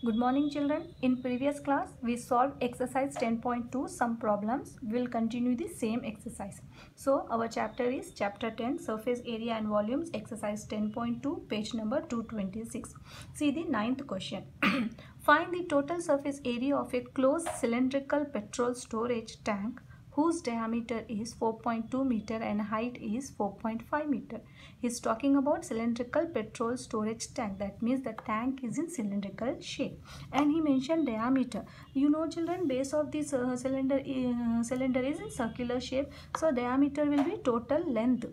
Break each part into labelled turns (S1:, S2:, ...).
S1: Good morning children. In previous class we solved exercise 10.2 some problems. We will continue the same exercise. So our chapter is chapter 10 surface area and volumes exercise 10.2 page number 226. See the ninth question. Find the total surface area of a closed cylindrical petrol storage tank whose diameter is 4.2 meter and height is 4.5 meter. He is talking about cylindrical petrol storage tank. That means the tank is in cylindrical shape. And he mentioned diameter. You know children, base of this cylinder is in circular shape. So diameter will be total length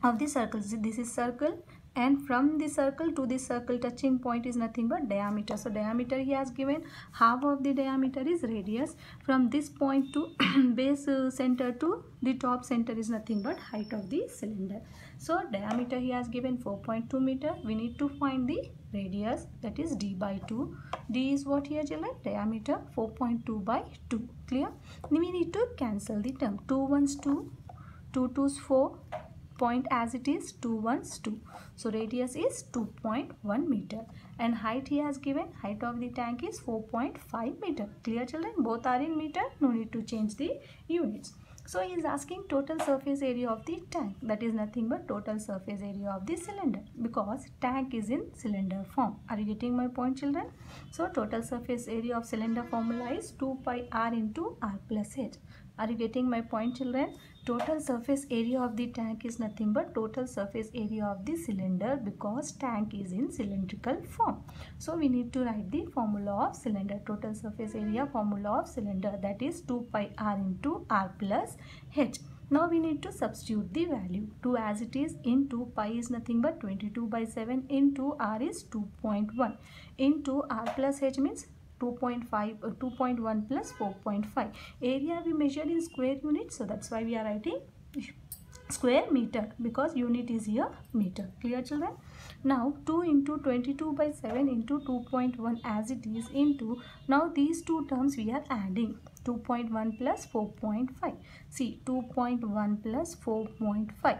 S1: of the circle. This is circle, and from the circle to the circle touching point is nothing but diameter. So diameter he has given, half of the diameter is radius. From this point to base center to the top center is nothing but height of the cylinder. So diameter he has given 4.2 meter. We need to find the radius, that is d by 2. D is what here children? Diameter 4.2 by 2. Clear? We need to cancel the term. 2 ones 2, 2 twos 4, point as it is 2 ones 2. So radius is 2.1 meter and height he has given, height of the tank is 4.5 meter. Clear children? Both are in meter, no need to change the units. So he is asking total surface area of the tank, that is nothing but total surface area of the cylinder, because tank is in cylinder form. Are you getting my point children? So total surface area of cylinder formula is 2 pi r into r plus h. Are you getting my point children? Total surface area of the tank is nothing but total surface area of the cylinder, because tank is in cylindrical form. So we need to write the formula of cylinder. Total surface area formula of cylinder, that is 2 pi r into r plus h. Now we need to substitute the value. 2 as it is, into pi is nothing but 22 by 7, into r is 2.1, into r plus h means 2.1 plus 4.5. Area we measured in square units, so that's why we are writing square meter, because unit is here meter. Clear children? Now 2 into 22 by 7 into 2.1 as it is, into, now these two terms we are adding, 2.1 plus 4.5. See, 2.1 plus 4.5.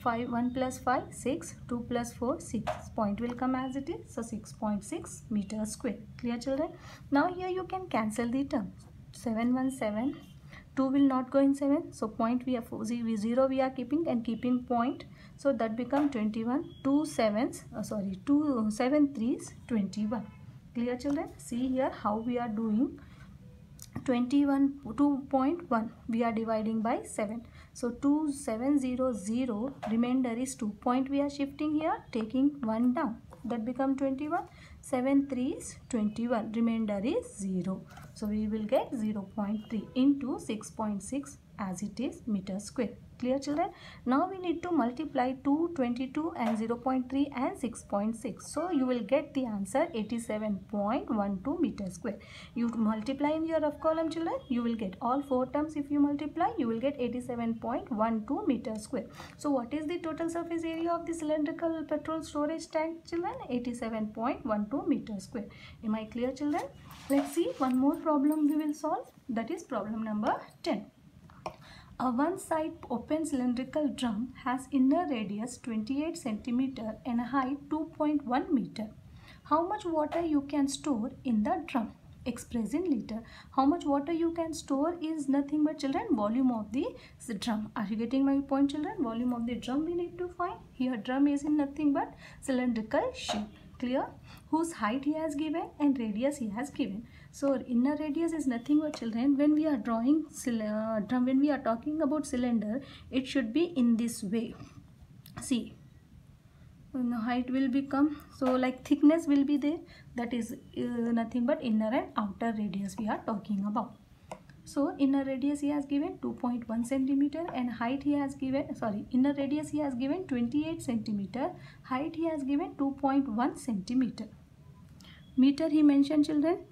S1: 1 plus 5, 6, 2 plus 4, 6. Point will come as it is, so 6.6 meter square. Clear children? Now here you can cancel the term. 7 1 7, 2 will not go in 7, so point we have 0 we are keeping and keeping point, so that become 21. 2 7 3s 21. Clear children? See here how we are doing. 2.1 we are dividing by 7, so 2700, remainder is 2. Point we are shifting here, taking 1 down, that become 21. 7 3s 21, remainder is 0, so we will get 0.3 into 6.6 as it is meter square. Clear children? Now we need to multiply 2, 22 and 0.3 and 6.6. So you will get the answer 87.12 meter square. You multiply in your rough column children, you will get all 4 terms. If you multiply, you will get 87.12 meter square. So what is the total surface area of the cylindrical petrol storage tank children? 87.12 meter square. Am I clear children? Let's see one more problem we will solve. That is problem number 10. A one-side open cylindrical drum has inner radius 28 cm and height 2.1 meter. How much water you can store in the drum? Express in liter. How much water you can store is nothing but children volume of the drum. Are you getting my point children? Volume of the drum we need to find. Here drum is in nothing but cylindrical shape. Clear? Whose height he has given and radius he has given. So inner radius is nothing but children, when we are drawing drum, when we are talking about cylinder, it should be in this way. See, height will become, so like thickness will be there, that is nothing but inner and outer radius we are talking about. So inner radius he has given 2.1 centimeter and height he has given, inner radius he has given 28 centimeter, height he has given 2.1 centimeter. Meter he mentioned children,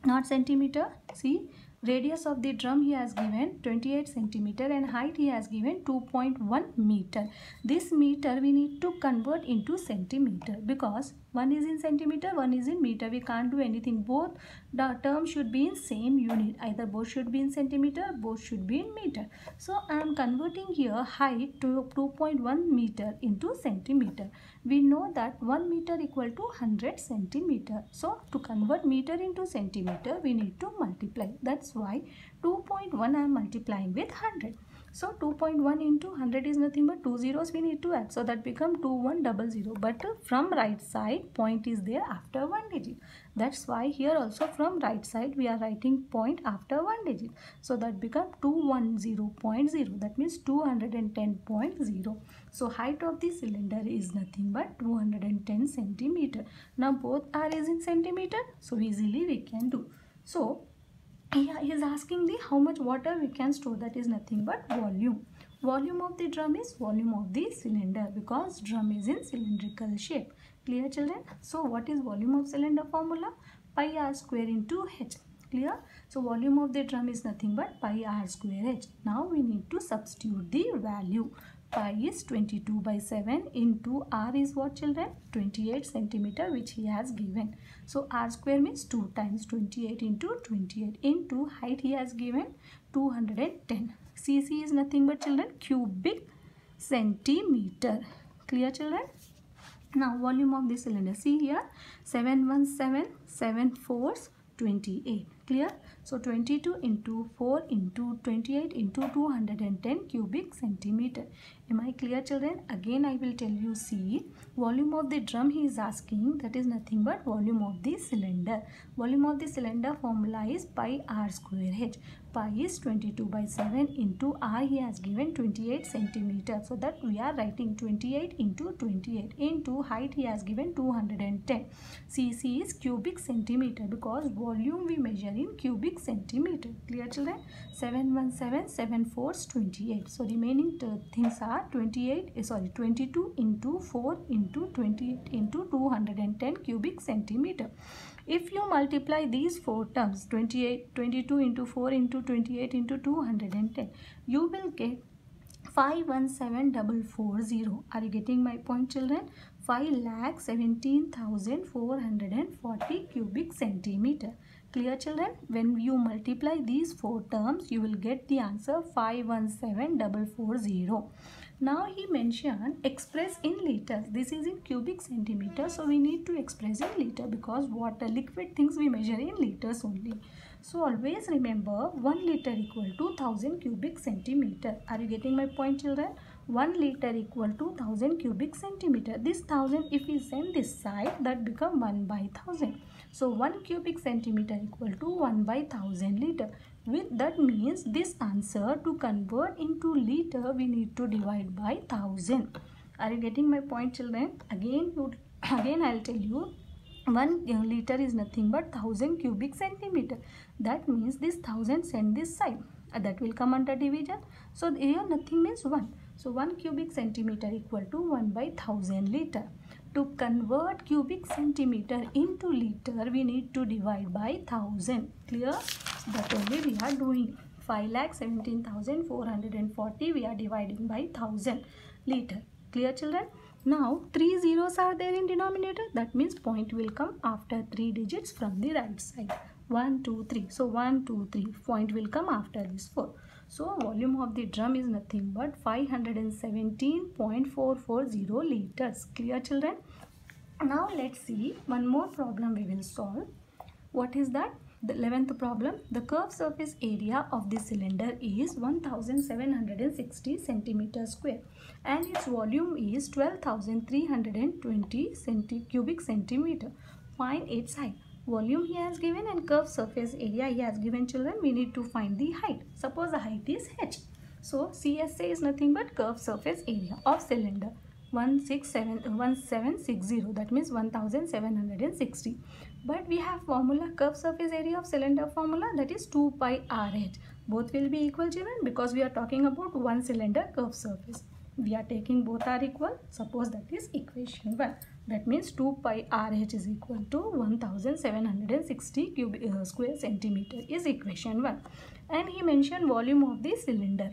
S1: not centimeter. See, radius of the drum he has given 28 centimeter and height he has given 2.1 meter. This meter we need to convert into centimeter, because One is in centimeter, one is in meter. We can't do anything. Both the terms should be in same unit. Either both should be in centimeter, both should be in meter. So I am converting here height to 2.1 meter into centimeter. We know that 1 meter equal to 100 centimeter. So to convert meter into centimeter, we need to multiply. That's why 2.1 I am multiplying with 100. So 2.1 into 100 is nothing but 2 zeros we need to add. So that become 2100. But from right side, point is there after 1 digit. That's why here also from right side we are writing point after 1 digit. So that become 210.0. That means 210.0. So height of the cylinder is nothing but 210 centimeter. Now both are is in centimeter. So easily we can do. So yeah, he is asking the how much water we can store. That is nothing but volume. Volume of the drum is volume of the cylinder because drum is in cylindrical shape. Clear, children? So what is volume of cylinder formula? Pi r square into h. Clear? So volume of the drum is nothing but pi r square h. Now we need to substitute the value. Pi is 22/7 into r is what, children? 28 centimeter, which he has given. So r square means 2 times 28 into 28 into height he has given 210. Cc is nothing but, children, cubic centimeter. Clear, children? Now volume of the cylinder. See here, 717, 7 4s, 28. Clear? So 22 into 4 into 28 into 210 cubic centimeter. Am I clear, children? Again I will tell you. See, volume of the drum he is asking, that is nothing but volume of the cylinder. Volume of the cylinder formula is pi r square h. Pi is 22/7 into r he has given 28 centimeter. So that we are writing 28 into 28 into height he has given 210. Cc is cubic centimeter because volume we measure in cubic centimeter. Clear, children? 717, 7 4s, 28. So remaining things are 22 into 4 into 28 into 210 cubic centimeter. If you multiply these four terms, 22 into 4 into 28 into 210, you will get 517,440. Are you getting my point, children? 5,17,440 cubic centimeter. Clear, children? When you multiply these four terms, you will get the answer 517,440. Now he mentioned express in liters. This is in cubic centimeter, so we need to express in liter because water, liquid things we measure in liters only. So always remember 1 liter equal to 1000 cubic centimeter. Are you getting my point, children? 1 liter equal to 1000 cubic centimeter. This 1000 if we send this side, that become 1/1000. So 1 cubic centimeter equal to 1/1000 liter. With that means this answer, to convert into liter, we need to divide by 1000. Are you getting my point, children? Again I'll tell you, 1 liter is nothing but 1000 cubic centimeter. That means this 1000 send this side. That will come under division. So here nothing means 1. So 1 cubic centimeter equal to 1/1000 liter. To convert cubic centimeter into liter, we need to divide by 1000. Clear? That only we are doing. 5,17,440 we are dividing by 1000 liter. Clear, children? Now 3 zeros are there in denominator. That means point will come after 3 digits from the right side. 1, 2, 3. So 1, 2, 3. Point will come after this 4. So volume of the drum is nothing but 517.440 liters. Clear, children? Now let's see one more problem we will solve. What is that? The 11th problem. The curved surface area of the cylinder is 1760 centimeter square and its volume is 12,320 cubic centimeter. Find its height. Volume he has given and curved surface area he has given, children. We need to find the height. Suppose the height is h. So CSA is nothing but curved surface area of cylinder. 1760, that means 1760. But we have formula, curved surface area of cylinder formula, that is 2 pi RH. Both will be equal, children, because we are talking about one cylinder curved surface. We are taking both are equal. Suppose that is equation 1. That means 2 pi RH is equal to 1760 square centimeter is equation 1. And he mentioned volume of the cylinder.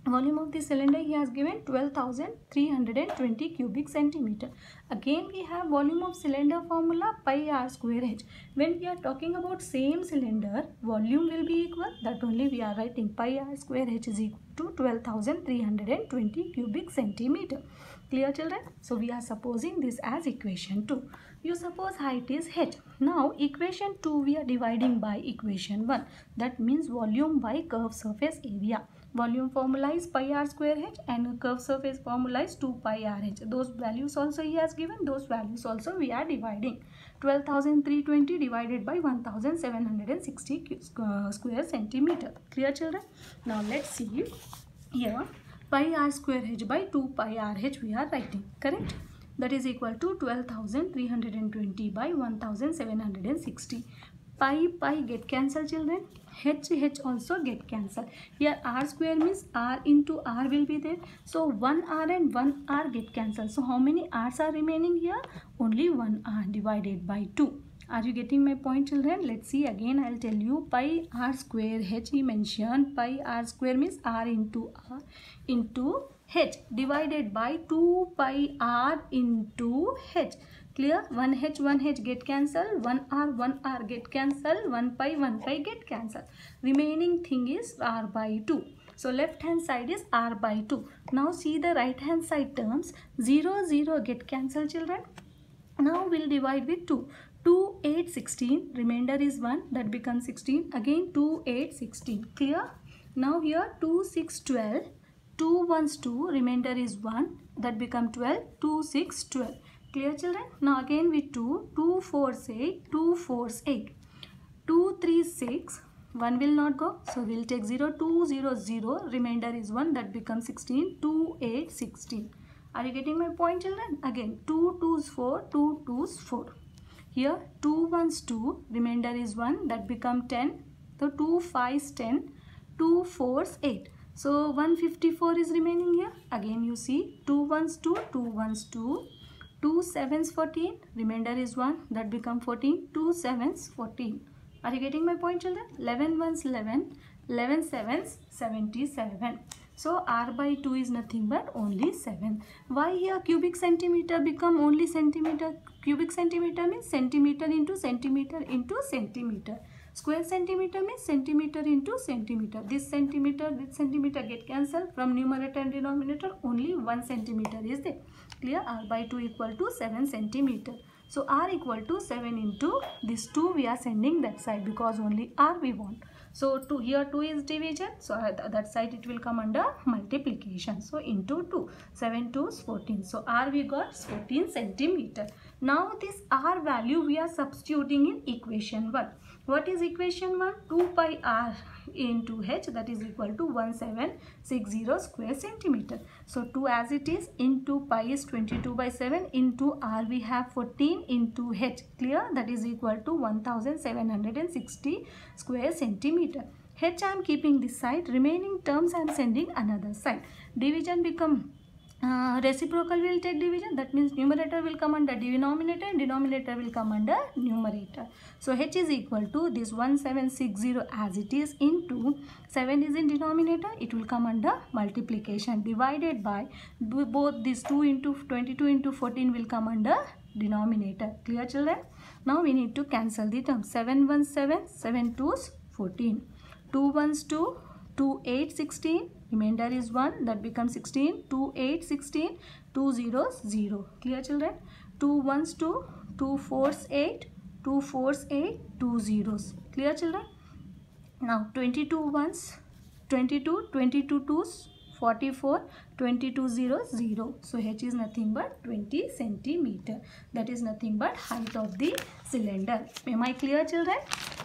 S1: volume of the cylinder he has given 12,320 cubic centimeter. Again we have volume of cylinder formula pi r square h. When we are talking about same cylinder, volume will be equal, that only we are writing pi r square h is equal to 12,320 cubic centimeter. Clear children? So we are supposing this as equation 2. You suppose height is h. Now equation 2 we are dividing by equation 1. That means volume by curved surface area. Volume formula is pi r square h and curved surface formula is 2 pi r h. Those values also he has given. Those values also we are dividing. 12,320 divided by 1,760 square centimeter. Clear children? Now let's see here. Pi r square h by 2 pi r h we are writing. Correct? That is equal to 12,320 by 1,760. Pi get cancelled children. H also get cancelled. Here r square means r into r will be there. So 1 r and 1 r get cancelled. So how many r's are remaining here? Only 1 r divided by 2. Are you getting my point children? Let's see again. I'll tell you pi r square h he mentioned. Pi r square means r into h divided by 2 pi r into h. Clear? 1h get cancelled, 1r get cancelled, 1 pi get cancelled. Remaining thing is r by 2. So left hand side is r by 2. Now see the right hand side terms. 0 get cancelled children. Now we'll divide with 2. 2, 8, 16. Remainder is 1. That becomes 16. Again 2, 8, 16. Clear? Now here 2, 6, 12. 2 ones 2. Remainder is 1. That becomes 12. 2, 6, 12. Clear children? Now again with 2, 2 4s 8, 2 4s 8, 2 3 6, 1 will not go, so we'll take 0, 2 0 0, remainder is 1, that becomes 16, 2 8 16. Are you getting my point children? Again 2 2s 4, 2 2s 4. Here 2 1s 2, remainder is 1, that becomes 10, so 2 5s 10, 2 4s 8. So 154 is remaining here. Again you see 2 1s 2, 2 1s 2. 2 7s 14, remainder is 1, that become 14, 2 7s 14. Are you getting my point children? 11 1s 11, 11 7s 77. So r by 2 is nothing but only 7. Why here cubic centimeter become only centimeter? Cubic centimeter means centimeter into centimeter into centimeter. Square centimeter means centimeter into centimeter. This centimeter get cancelled. From numerator and denominator only 1 centimeter is there. Clear? R by 2 equal to 7 centimeter. So r equal to 7 into this 2 we are sending that side because only r we want. So here 2 is division. So that side it will come under multiplication. So into 2. 7 2s 14. So r we got 14 centimeter. Now this r value we are substituting in equation 1. What is equation 1? 2 pi r into h, that is equal to 1760 square centimeter. So 2 as it is, into pi is 22 by 7, into r we have 14 into h. Clear? That is equal to 1760 square centimeter. H I am keeping this side, remaining terms I am sending another side. Division become reciprocal will take division, that means numerator will come under denominator and denominator will come under numerator. So h is equal to this 1760 as it is into 7 is in denominator, it will come under multiplication, divided by both these 2 into 22 into 14 will come under denominator. Clear children? Now we need to cancel the term. 7 1 7, 7 2s 14, 2 1s 2, 2 8 16, remainder is 1, that becomes 16, 2 8 16, 2 0s 0. Clear children? 2 1s 2, 2 4s 8, 2 4s 8, 2 0s. Clear children? Now 22 1s 22, 22 2s 44, 22 0s 0. So h is nothing but 20 centimeter. That is nothing but height of the cylinder. Am I clear children?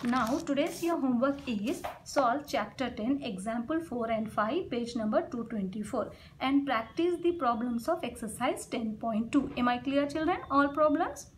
S1: Now today's your homework is solve chapter 10 example 4 and 5 page number 224 and practice the problems of exercise 10.2. Am I clear children? All problems?